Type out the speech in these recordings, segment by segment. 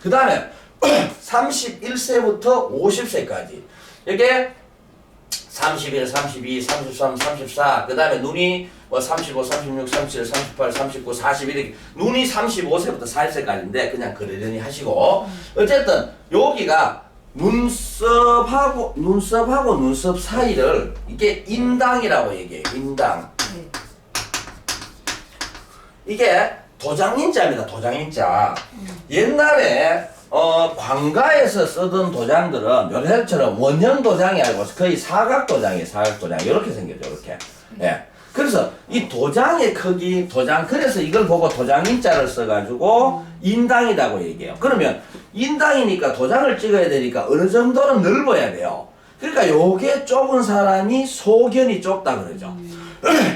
그 다음에 31세부터 50세까지. 이게 31, 32, 33, 34, 그 다음에 눈이 뭐 35, 36, 37, 38, 39, 41 이렇게 눈이 35세부터 40세까지인데 그냥 그러려니 하시고 어쨌든 여기가 눈썹하고 눈썹 사이를 이게 인당이라고 얘기해요. 인당. 이게 도장인자입니다. 도장인자. 옛날에 관가에서 쓰던 도장들은 요새처럼 원형 도장이 아니고 거의 사각 도장이에요. 사각 도장. 이렇게 생겼죠. 이렇게. 예. 그래서 이 도장의 크기, 그래서 이걸 보고 도장인자를 써가지고 인당이라고 얘기해요. 그러면 인당이니까 도장을 찍어야 되니까 어느 정도는 넓어야 돼요. 그러니까 요게 좁은 사람이 소견이 좁다 그러죠.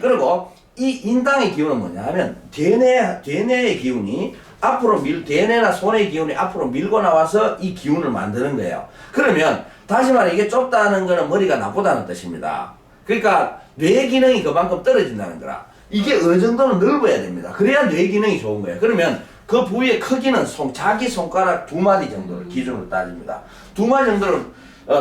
그리고 이 인당의 기운은 뭐냐 하면 대뇌의 기운이 앞으로 대뇌나 손의 기운이 앞으로 밀고 나와서 이 기운을 만드는 거예요. 그러면 다시 말해 이게 좁다는 거는 머리가 나쁘다는 뜻입니다. 그러니까 뇌 기능이 그만큼 떨어진다는 거라. 이게 어느 정도는 넓어야 됩니다. 그래야 뇌 기능이 좋은 거예요. 그러면 그 부위의 크기는 자기 손가락 2마디 정도를 기준으로 따집니다. 2마디 정도를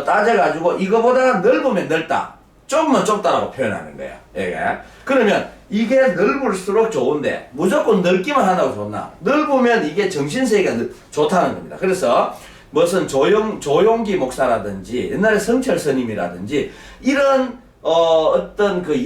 따져가지고 이거보다 넓으면 넓다, 좁으면 좁다라고 표현하는 거예요. 이게. 그러면 이게 넓을수록 좋은데 무조건 넓기만 한다고 좋나? 넓으면 이게 정신세계가 좋다는 겁니다. 그래서 무슨 조용기 목사라든지 옛날에 성철 스님이라든지 이런 어떤 그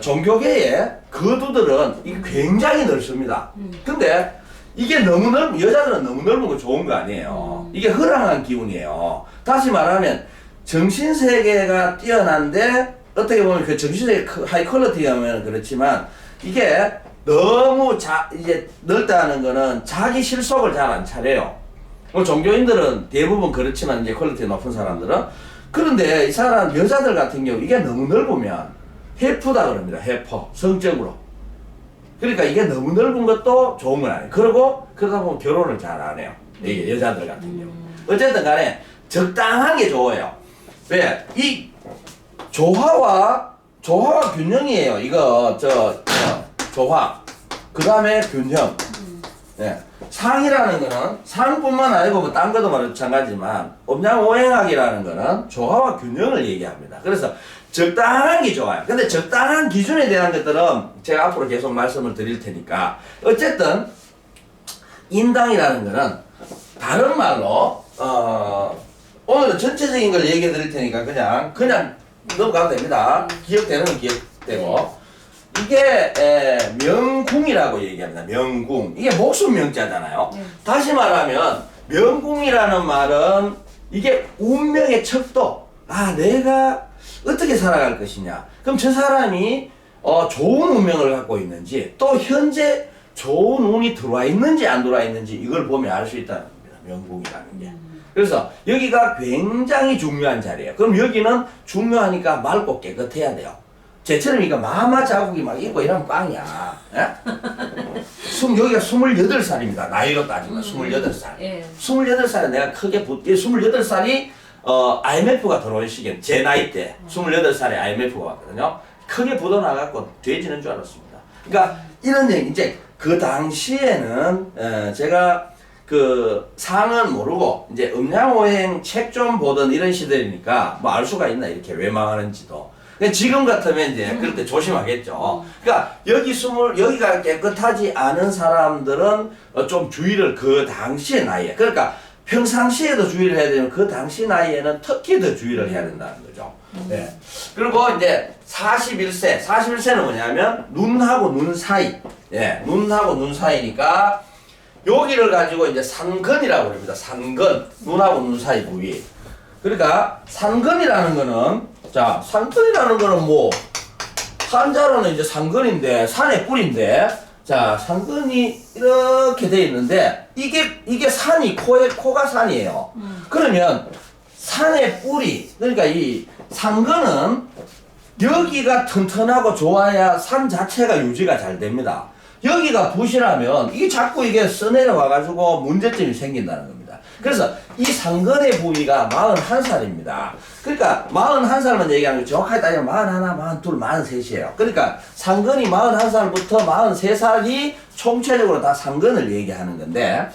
종교계의 거두들은 이게 굉장히 넓습니다. 근데 이게 너무 여자들은 너무 넓은 거 좋은 거 아니에요. 이게 허랑한 기운이에요. 다시 말하면 정신세계가 뛰어난데 어떻게 보면 그 정신세계 하이 퀄리티하면 그렇지만 이게 너무 이제 넓다는 거는 자기 실속을 잘 안 차려요. 종교인들은 대부분 그렇지만 이제 퀄리티 높은 사람들은 그런데 이 사람 여자들 같은 경우 이게 너무 넓으면 해프다 그럽니다. 해퍼 성적으로. 그러니까 이게 너무 넓은 것도 좋은 건 아니에요. 그러다 보면 결혼을 잘 안 해요. 이게 여자들 같은 경우. 어쨌든 간에 적당한 게 좋아요. 왜? 이 조화와 균형이에요. 이거 조화. 그 다음에 균형. 네. 상이라는 거는 상뿐만 아니고 뭐 딴 것도 마찬가지지만 음양오행학이라는 거는 조화와 균형을 얘기합니다. 그래서 적당한 게 좋아요. 근데 적당한 기준에 대한 것들은 제가 앞으로 계속 말씀을 드릴 테니까 어쨌든 인당이라는 거는 다른 말로 오늘은 전체적인 걸 얘기해 드릴 테니까 그냥 넘어가도 됩니다. 기억되는 건 기억되고 이게 명궁이라고 얘기합니다. 명궁. 이게 목숨 명자잖아요. 다시 말하면 명궁이라는 말은 이게 운명의 척도. 내가 어떻게 살아갈 것이냐. 그럼 저 사람이 좋은 운명을 갖고 있는지 또 현재 좋은 운이 들어와 있는지 안 들어와 있는지 이걸 보면 알 수 있다는 겁니다. 명궁이라는 게. 그래서 여기가 굉장히 중요한 자리예요. 그럼 여기는 중요하니까 맑고 깨끗해야 돼요. 쟤처럼 이거 마마 자국이 막 있고 이러면 꽝이야. 여기가 28살입니다. 나이로 따지면 28살. 28살에 내가 크게 28살이 IMF가 들어온 시기에 제 나이 때 28살에 IMF가 왔거든요. 크게 묻어나갖고 돼지는 줄 알았습니다. 그러니까 이런 얘기 이제 그 당시에는 제가 그 상은 모르고 이제 음양오행 책 좀 보던 이런 시대니까 뭐 알 수가 있나 이렇게 왜 망하는지도. 지금 같으면 이제 그럴 때 조심하겠죠. 그러니까 여기가 깨끗하지 않은 사람들은 좀 주의를 그 당시의 나이에 그러니까 평상시에도 주의를 해야 되면 그 당시 나이에는 특히 더 주의를 해야 된다는 거죠. 네. 그리고 이제 41세는 뭐냐면 눈하고 눈 사이. 예, 눈하고 눈 사이니까 여기를 가지고 이제 상근이라고 합니다. 상근. 눈하고 눈 사이 부위. 그러니까 상근이라는 거는 상근이라는 거는 뭐 한자로는 이제 상근인데 산의 뿌리인데 상근이 이렇게 돼 있는데 이게 산이 코가 산이에요. 그러면 산의 뿌리 그러니까 이 상근은 여기가 튼튼하고 좋아야 산 자체가 유지가 잘 됩니다. 여기가 부실하면 이게 자꾸 이게 써내려와 가지고 문제점이 생긴다는 겁니다. 그래서 이 상근의 부위가 41살입니다. 그러니까 41살만 얘기하는 거 정확하게 따지면 41, 42, 43이에요. 그러니까 상근이 41살부터 43살이 총체적으로 다 상근을 얘기하는 건데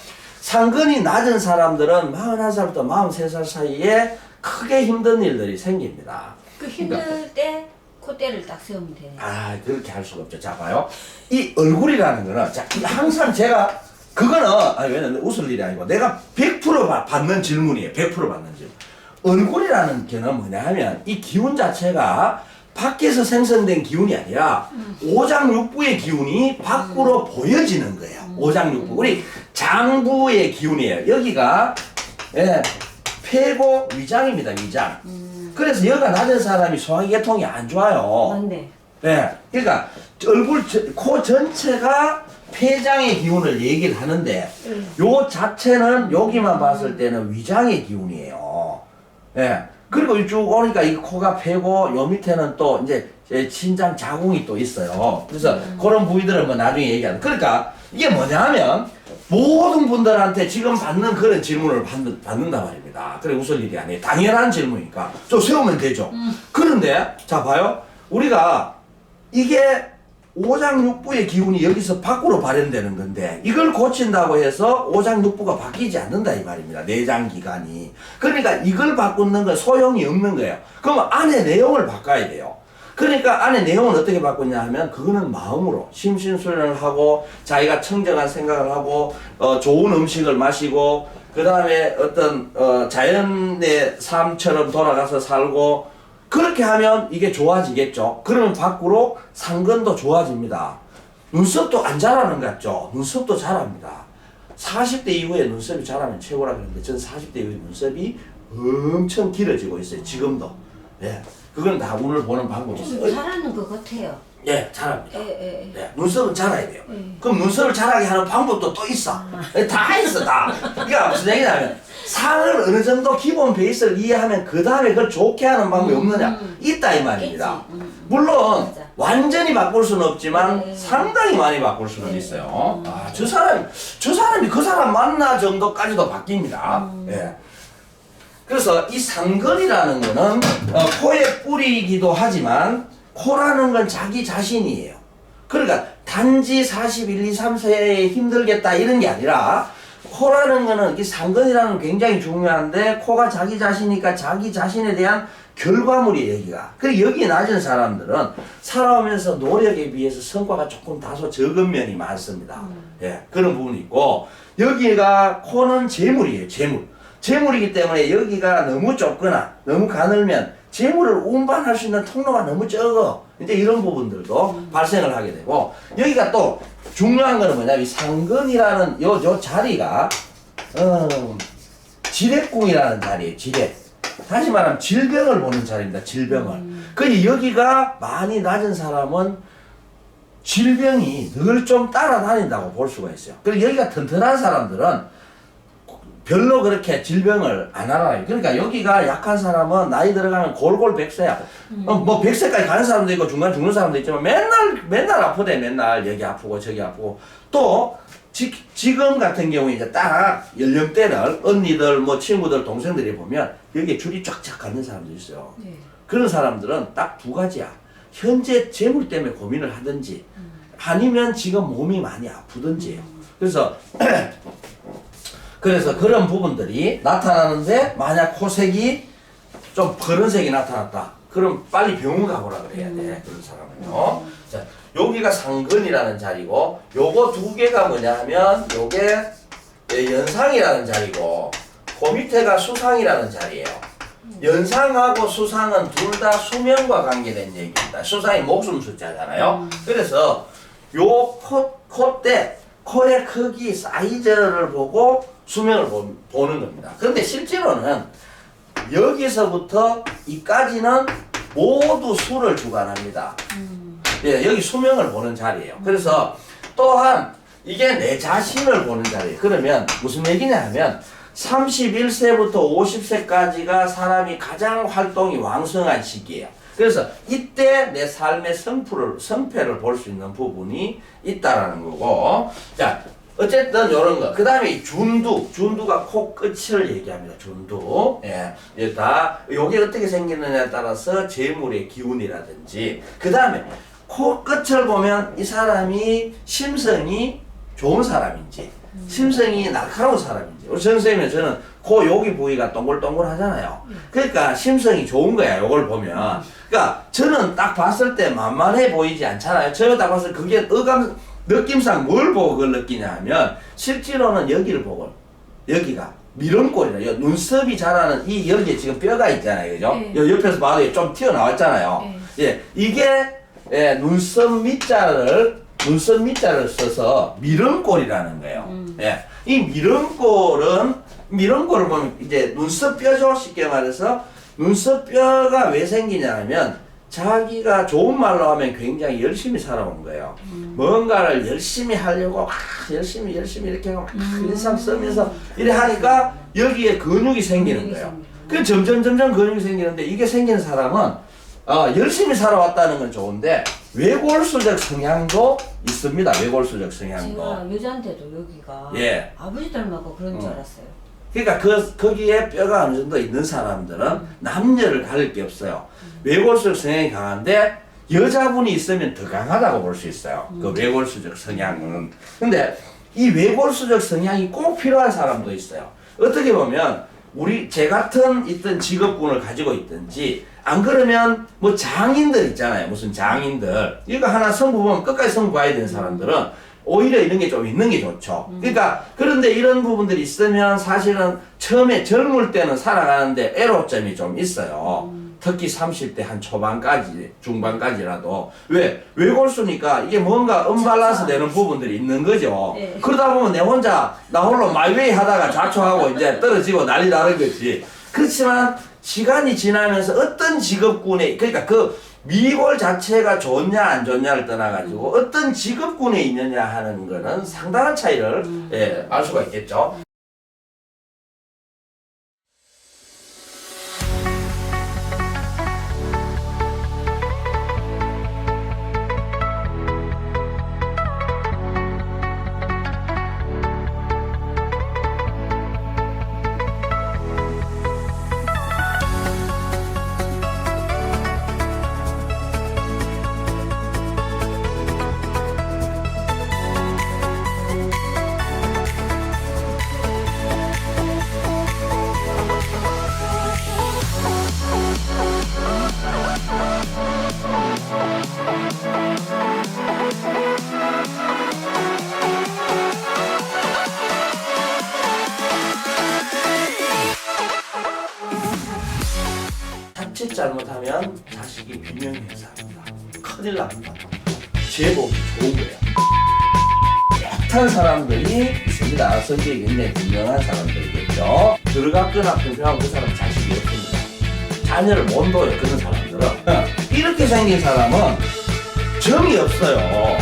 상근이 낮은 사람들은 41살부터 43살 사이에 크게 힘든 일들이 생깁니다. 그 힘들 때 콧대를 딱 세우면 되네. 아, 그렇게 할 수가 없죠. 자, 봐요. 이 얼굴이라는 거는, 자, 항상 제가, 그거는, 왜냐면 웃을 일이 아니고, 내가 100% 받는 질문이에요. 100% 받는 질문. 얼굴이라는 게는 뭐냐 하면, 이 기운 자체가 밖에서 생성된 기운이 아니라, 오장육부의 기운이 밖으로 보여지는 거예요. 오장육부. 우리 장부의 기운이에요. 여기가, 예, 폐고 위장입니다, 위장. 그래서 여가 낮은 사람이 소화계통이 안 좋아요. 맞네. 네, 그러니까 얼굴, 코 전체가 폐장의 기운을 얘기를 하는데 요 자체는 여기만 봤을 때는 위장의 기운이에요. 예. 그리고 쭉 오니까 이 코가 폐고 요 밑에는 또 이제 신장 자궁이 또 있어요. 그래서 그런 부위들은 뭐 나중에 얘기하는. 그러니까 이게 뭐냐 하면 모든 분들한테 지금 받는 그런 질문을 받는단 말입니다. 그래 웃을 일이 아니에요. 당연한 질문이니까 좀 세우면 되죠. 그런데 자 봐요. 우리가 이게 오장육부의 기운이 여기서 밖으로 발현되는 건데 이걸 고친다고 해서 오장육부가 바뀌지 않는다 이 말입니다. 내장기관이. 그러니까 이걸 바꾸는 건 소용이 없는 거예요. 그러면 안에 내용을 바꿔야 돼요. 그러니까 안에 내용은 어떻게 바꾸냐 하면 그거는 마음으로 심신수련을 하고 자기가 청정한 생각을 하고 좋은 음식을 마시고 그 다음에 어떤 자연의 삶처럼 돌아가서 살고 그렇게 하면 이게 좋아지겠죠. 그러면 밖으로 상근도 좋아집니다. 눈썹도 안 자라는 것 같죠. 눈썹도 자랍니다. 40대 이후에 눈썹이 자라면 최고라 그러는데 전 40대 이후에 눈썹이 엄청 길어지고 있어요. 지금도. 예. 그건 다 눈을 보는 방법이 있어요. 잘하는 것 같아요. 예, 자랍니다. 예. 네, 눈썹은 자라야 돼요. 그럼 눈썹을 자라게 하는 방법도 또 있어. 다 있어, 다. 그러니까 무슨 얘기냐면 상을 어느 정도 기본 베이스를 이해하면 그 다음에 그걸 좋게 하는 방법이 없느냐? 있다 이 말입니다. 물론 맞아. 완전히 바꿀 수는 없지만 네. 상당히 많이 바꿀 수는 있어요. 아, 저 사람이 그 사람 만나 정도까지도 바뀝니다. 예. 그래서 이 상근이라는 거는 코에 뿌리기도 하지만 코라는 건 자기 자신이에요. 그러니까 단지 41, 2, 3세에 힘들겠다 이런 게 아니라 코라는 거는 이 상근이라는 건 굉장히 중요한데 코가 자기 자신이니까 자기 자신에 대한 결과물이에요 여기가. 그리고 여기 낮은 사람들은 살아오면서 노력에 비해서 성과가 조금 다소 적은 면이 많습니다. 예, 그런 부분이 있고 여기가 코는 재물이에요. 재물이기 때문에 여기가 너무 좁거나 너무 가늘면 재물을 운반할 수 있는 통로가 너무 적어. 이제 이런 부분들도 발생을 하게 되고 여기가 또 중요한 거는 뭐냐면 이 상근이라는 요 자리가 지뢰궁이라는 자리예요. 지뢰. 다시 말하면 질병을 보는 자리입니다. 질병을. 그러니 여기가 많이 낮은 사람은 질병이 늘 좀 따라다닌다고 볼 수가 있어요. 그리고 여기가 튼튼한 사람들은 별로 그렇게 질병을 안 알아요. 그러니까 여기가 약한 사람은 나이 들어가면 골골 100세야. 뭐 100세까지 가는 사람도 있고 중간 죽는 사람도 있지만 맨날 아프대. 맨날 여기 아프고 저기 아프고. 또 지금 같은 경우에 이제 딱 연령대를 언니들 뭐 친구들 동생들이 보면 여기에 줄이 쫙쫙 갖는 사람도 있어요. 네. 그런 사람들은 딱 두 가지야. 현재 재물 때문에 고민을 하든지 아니면 지금 몸이 많이 아프든지예요. 그래서 그런 부분들이 나타나는데 만약 코색이 좀 푸른색이 나타났다. 그럼 빨리 병원 가보라 그래야 돼. 그런 사람은요. 자, 여기가 상근이라는 자리고 요거 두 개가 뭐냐 하면 요게 연상이라는 자리고 그 밑에가 수상이라는 자리예요. 연상하고 수상은 둘 다 수명과 관계된 얘기입니다. 수상이 목숨 숫자잖아요. 그래서 요 콧대 코의 크기 사이즈를 보고 수명을 보는 겁니다. 그런데 실제로는 여기서부터 이까지는 모두 수를 주관합니다. 예, 여기 수명을 보는 자리예요. 그래서 또한 이게 내 자신을 보는 자리예요. 그러면 무슨 얘기냐 하면 31세부터 50세까지가 사람이 가장 활동이 왕성한 시기예요. 그래서 이때 내 삶의 성패를 볼 수 있는 부분이 있다라는 거고. 자, 어쨌든 요런 거. 그 다음에 준두가 코 끝을 얘기합니다. 준두. 예. 요게 어떻게 생기느냐에 따라서 재물의 기운이라든지. 그 다음에 코 끝을 보면 이 사람이 심성이 좋은 사람인지 심성이 날카로운 사람인지. 우리 선생님은 저는 코 여기 부위가 동글동글 하잖아요. 그러니까 심성이 좋은 거야, 요걸 보면. 그러니까 저는 딱 봤을 때 만만해 보이지 않잖아요. 저는 딱 봤을 때 그게 느낌상 뭘 보고 그걸 느끼냐 하면 실제로는 여기를 보고, 여기가 미름꼴이라, 눈썹이 자라는 이 여기에 지금 뼈가 있잖아요. 그죠? 네. 요 옆에서 봐도 좀 튀어나왔잖아요. 네. 예, 이게 예, 눈썹 밑자를 써서 미름꼴이라는 거예요. 예, 이 미름꼴을 보면 이제 눈썹 뼈죠. 쉽게 말해서 눈썹 뼈가 왜 생기냐 하면 자기가 좋은 말로 하면 굉장히 열심히 살아온 거예요. 뭔가를 열심히 하려고 막 열심히 이렇게 하고 막 인상 쓰면서 이래 하니까 여기에 근육이 생기는 거예요. 그 점점 근육이 생기는데 이게 생기는 사람은 열심히 살아왔다는 건 좋은데 외골수적 성향도 있습니다. 외골수적 성향도. 제가 여자한테도 여기가 예. 아버지 닮았고 그런 줄 알았어요. 그러니까 거기에 뼈가 어느 정도 있는 사람들은 남녀를 가릴 게 없어요. 외골수적 성향이 강한데 여자분이 있으면 더 강하다고 볼 수 있어요. 그 외골수적 성향은. 근데 이 외골수적 성향이 꼭 필요한 사람도 있어요. 어떻게 보면 제 같은 있던 직업군을 가지고 있든지 안 그러면 뭐 장인들 있잖아요. 무슨 장인들. 이거 하나 성부 보면 끝까지 성부 봐야 되는 사람들은 오히려 이런 게 좀 있는 게 좋죠. 그러니까 그런데 이런 부분들이 있으면 사실은 처음에 젊을 때는 살아가는데 애로점이 좀 있어요. 특히 30대 한 초반까지, 중반까지라도. 왜? 외골수니까 이게 뭔가 언밸런스 되는 부분들이 있는 거죠. 네. 그러다 보면 나 홀로 마이웨이 하다가 좌초하고 이제 떨어지고 난리 나는 거지. 그렇지만 시간이 지나면서 어떤 직업군에, 그러니까 그 미골 자체가 좋냐 안 좋냐를 떠나가지고 어떤 직업군에 있느냐 하는 거는 상당한 차이를 예, 알 수가 있겠죠. 자칫 잘못하면 자식이 비명행사합니다. 큰일 납니다. 제복이 좋은 거예요. 깨끗한 사람들이 있습니다. 성격이 굉장히 분명한 사람들이겠죠. 들어갔거나 평평하고 그 사람 자식이 없습니다. 자녀를 못 둬요. 그런 사람들은. 이렇게 생긴 사람은 정이 없어요.